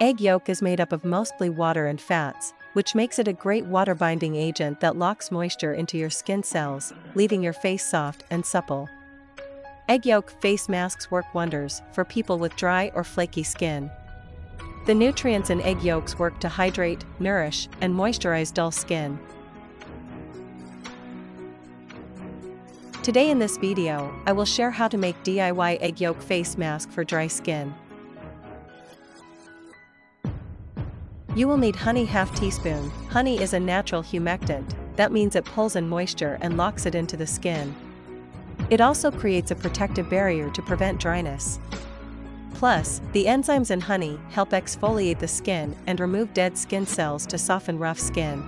Egg yolk is made up of mostly water and fats, which makes it a great water-binding agent that locks moisture into your skin cells, leaving your face soft and supple. Egg yolk face masks work wonders for people with dry or flaky skin. The nutrients in egg yolks work to hydrate, nourish, and moisturize dull skin. Today in this video, I will share how to make DIY egg yolk face mask for dry skin. You will need honey ½ teaspoon. Honey is a natural humectant, that means it pulls in moisture and locks it into the skin. It also creates a protective barrier to prevent dryness. Plus, the enzymes in honey help exfoliate the skin and remove dead skin cells to soften rough skin.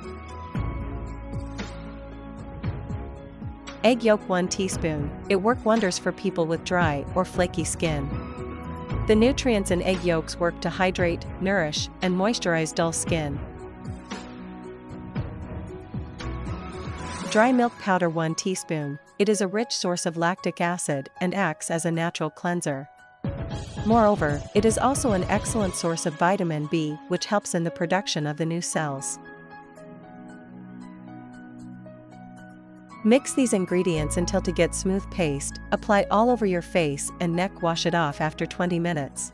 Egg yolk 1 teaspoon. It works wonders for people with dry or flaky skin. The nutrients in egg yolks work to hydrate, nourish, and moisturize dull skin. Dry milk powder 1 teaspoon. It is a rich source of lactic acid and acts as a natural cleanser. Moreover, it is also an excellent source of vitamin B, which helps in the production of the new cells. Mix these ingredients until to get smooth paste, apply all over your face and neck, wash it off after 20 minutes.